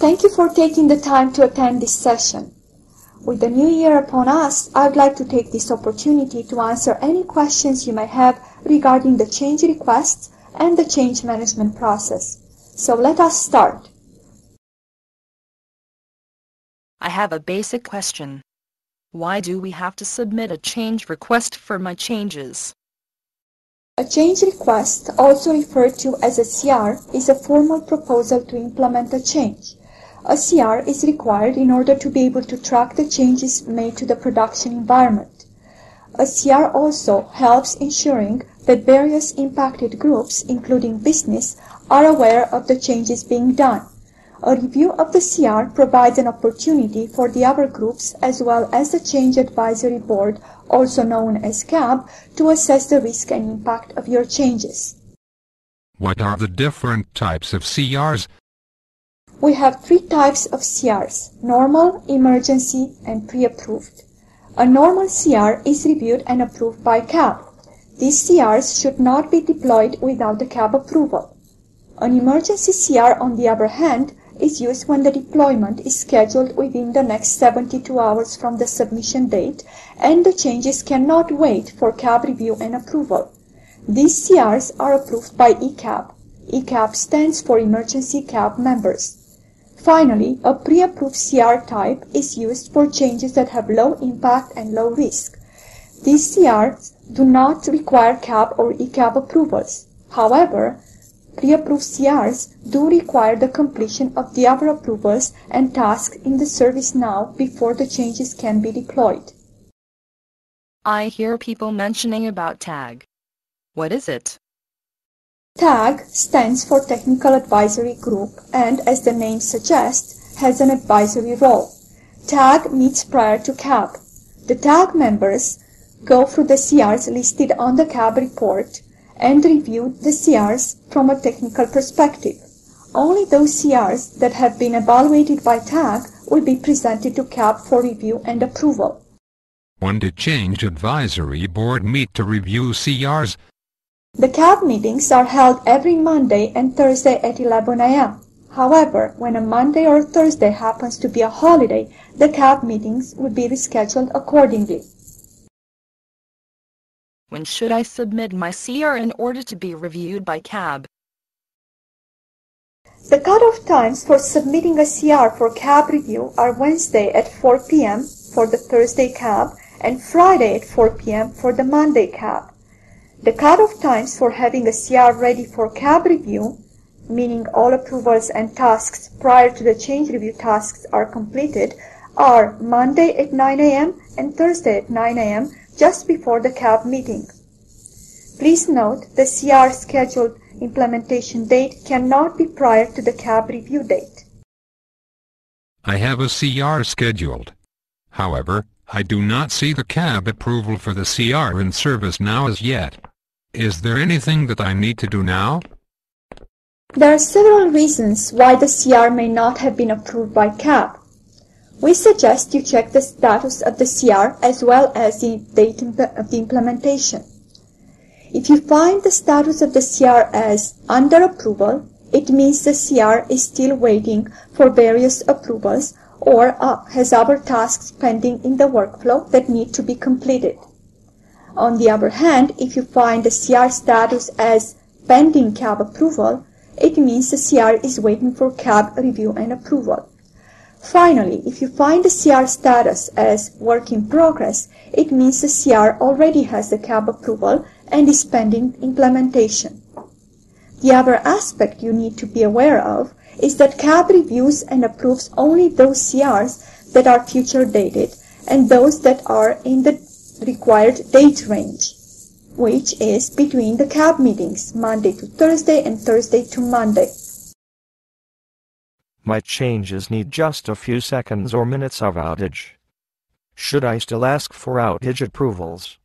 Thank you for taking the time to attend this session. With the new year upon us, I would like to take this opportunity to answer any questions you may have regarding the change requests and the change management process. So let us start. I have a basic question. Why do we have to submit a change request for my changes? A change request, also referred to as a CR, is a formal proposal to implement a change. A CR is required in order to be able to track the changes made to the production environment. A CR also helps ensuring that various impacted groups, including business, are aware of the changes being done. A review of the CR provides an opportunity for the other groups as well as the Change Advisory Board, also known as CAB, to assess the risk and impact of your changes. What are the different types of CRs? We have three types of CRs: normal, emergency, and pre-approved. A normal CR is reviewed and approved by CAB. These CRs should not be deployed without the CAB approval. An emergency CR, on the other hand, is used when the deployment is scheduled within the next 72 hours from the submission date and the changes cannot wait for CAB review and approval. These CRs are approved by ECAB. ECAB stands for Emergency CAB Members. Finally, a pre-approved CR type is used for changes that have low impact and low risk. These CRs do not require CAB or ECAB approvals. However, pre-approved CRs do require the completion of the other approvals and tasks in the service now before the changes can be deployed. I hear people mentioning about TAG. What is it? TAG stands for Technical Advisory Group and, as the name suggests, has an advisory role. TAG meets prior to CAB. The TAG members go through the CRs listed on the CAB report and review the CRs from a technical perspective. Only those CRs that have been evaluated by TAG will be presented to CAB for review and approval. When did Change Advisory Board meet to review CRs? The CAB meetings are held every Monday and Thursday at 11 a.m. However, when a Monday or Thursday happens to be a holiday, the CAB meetings will be rescheduled accordingly. When should I submit my CR in order to be reviewed by CAB? The cutoff times for submitting a CR for CAB review are Wednesday at 4 p.m. for the Thursday CAB and Friday at 4 p.m. for the Monday CAB. The cutoff times for having a CR ready for CAB review, meaning all approvals and tasks prior to the change review tasks are completed, are Monday at 9 a.m. and Thursday at 9 a.m. just before the CAB meeting. Please note the CR scheduled implementation date cannot be prior to the CAB review date. I have a CR scheduled. However, I do not see the CAB approval for the CR in service now as yet. Is there anything that I need to do now? There are several reasons why the CR may not have been approved by CAB. We suggest you check the status of the CR as well as the date of the implementation. If you find the status of the CR as under approval, it means the CR is still waiting for various approvals or has other tasks pending in the workflow that need to be completed. On the other hand, if you find the CR status as pending CAB approval, it means the CR is waiting for CAB review and approval. Finally, if you find the CR status as work in progress, it means the CR already has the CAB approval and is pending implementation. The other aspect you need to be aware of is that CAB reviews and approves only those CRs that are future dated and those that are in the required date range, which is between the CAB meetings, Monday to Thursday and Thursday to Monday. My changes need just a few seconds or minutes of outage. Should I still ask for outage approvals?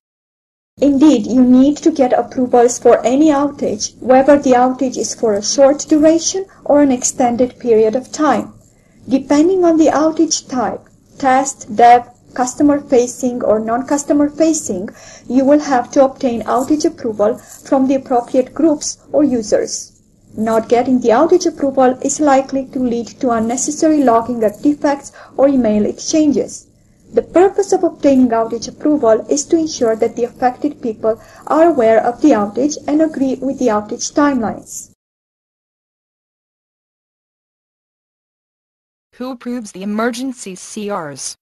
Indeed, you need to get approvals for any outage, whether the outage is for a short duration or an extended period of time. Depending on the outage type, test, dev, customer-facing or non-customer-facing, you will have to obtain outage approval from the appropriate groups or users. Not getting the outage approval is likely to lead to unnecessary logging of defects or email exchanges. The purpose of obtaining outage approval is to ensure that the affected people are aware of the outage and agree with the outage timelines. Who approves the emergency CRs?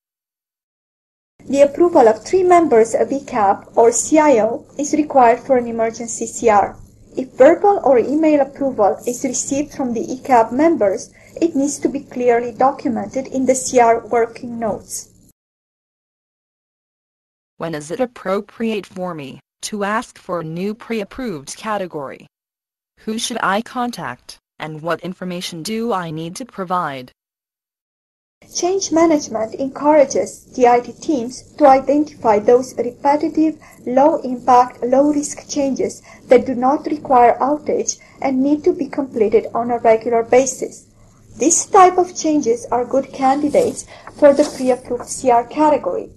The approval of 3 members of ECAB or CIO is required for an emergency CR. If verbal or email approval is received from the ECAB members, it needs to be clearly documented in the CR working notes. When is it appropriate for me to ask for a new pre-approved category? Who should I contact, and what information do I need to provide? Change management encourages the IT teams to identify those repetitive, low-impact, low-risk changes that do not require outage and need to be completed on a regular basis. This type of changes are good candidates for the pre-approved CR category.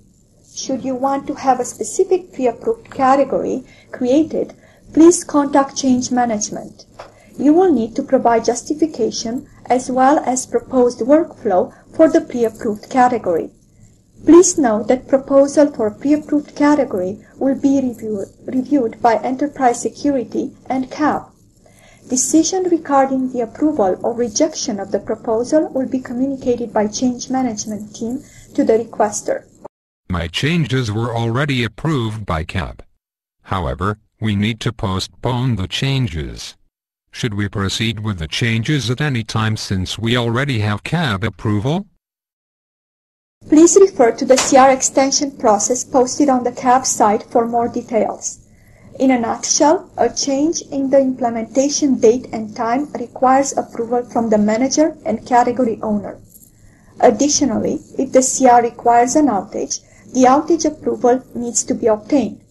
Should you want to have a specific pre-approved category created, please contact Change Management. You will need to provide justification as well as proposed workflow for the pre-approved category. Please note that proposal for pre-approved category will be reviewed by Enterprise Security and CAB. Decision regarding the approval or rejection of the proposal will be communicated by Change Management team to the requester. My changes were already approved by CAB. However, we need to postpone the changes. Should we proceed with the changes at any time since we already have CAB approval? Please refer to the CR extension process posted on the CAB site for more details. In a nutshell, a change in the implementation date and time requires approval from the manager and category owner. Additionally, if the CR requires an outage, the outage approval needs to be obtained.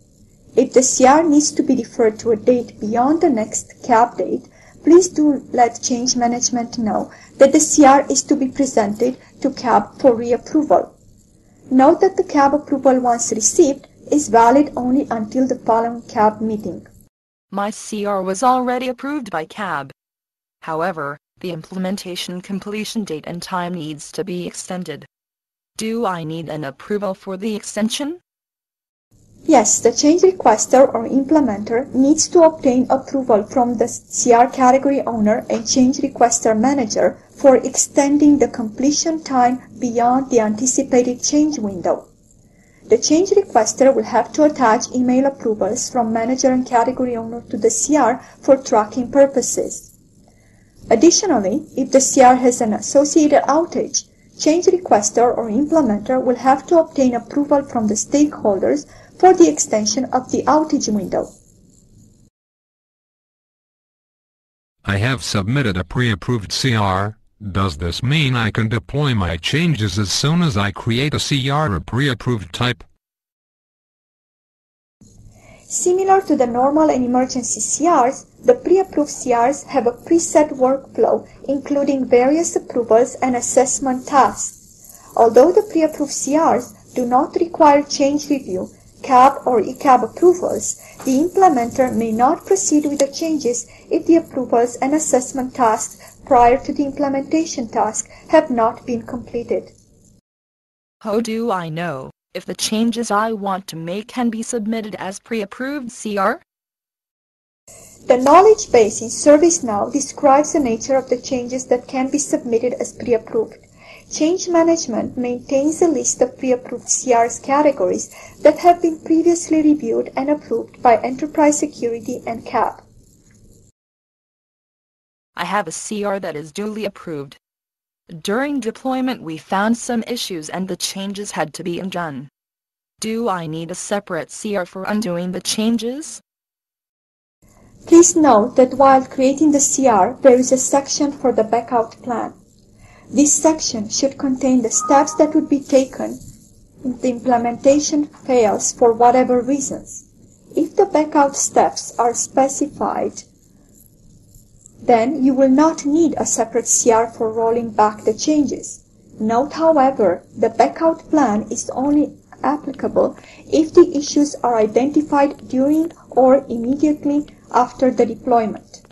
If the CR needs to be deferred to a date beyond the next CAB date, please do let Change Management know that the CR is to be presented to CAB for reapproval. Note that the CAB approval once received is valid only until the following CAB meeting. My CR was already approved by CAB. However, the implementation completion date and time needs to be extended. Do I need an approval for the extension? Yes, the change requester or implementer needs to obtain approval from the CR category owner and change requester manager for extending the completion time beyond the anticipated change window. The change requester will have to attach email approvals from manager and category owner to the CR for tracking purposes. Additionally, if the CR has an associated outage, change requester or implementer will have to obtain approval from the stakeholders for the extension of the outage window. I have submitted a pre-approved CR. Does this mean I can deploy my changes as soon as I create a CR or pre-approved type? Similar to the normal and emergency CRs, the pre-approved CRs have a preset workflow including various approvals and assessment tasks. Although the pre-approved CRs do not require change review, CAB or ECAB approvals, the implementer may not proceed with the changes if the approvals and assessment tasks prior to the implementation task have not been completed. How do I know if the changes I want to make can be submitted as pre-approved CR? The knowledge base in ServiceNow describes the nature of the changes that can be submitted as pre-approved. Change Management maintains a list of pre-approved CRs categories that have been previously reviewed and approved by Enterprise Security and CAB. I have a CR that is duly approved. During deployment we found some issues and the changes had to be undone. Do I need a separate CR for undoing the changes? Please note that while creating the CR, there is a section for the backout plan. This section should contain the steps that would be taken if the implementation fails for whatever reasons. If the backout steps are specified, then you will not need a separate CR for rolling back the changes. Note, however, the backout plan is only applicable if the issues are identified during or immediately after the deployment.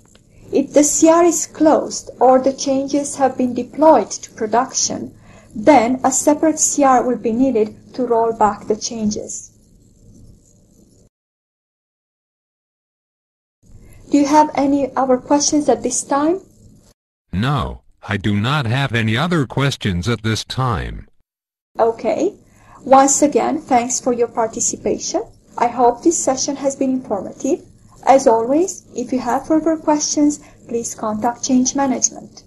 If the CR is closed or the changes have been deployed to production, then a separate CR will be needed to roll back the changes. Do you have any other questions at this time? No, I do not have any other questions at this time. Okay. Once again, thanks for your participation. I hope this session has been informative. As always, if you have further questions, please contact Change Management.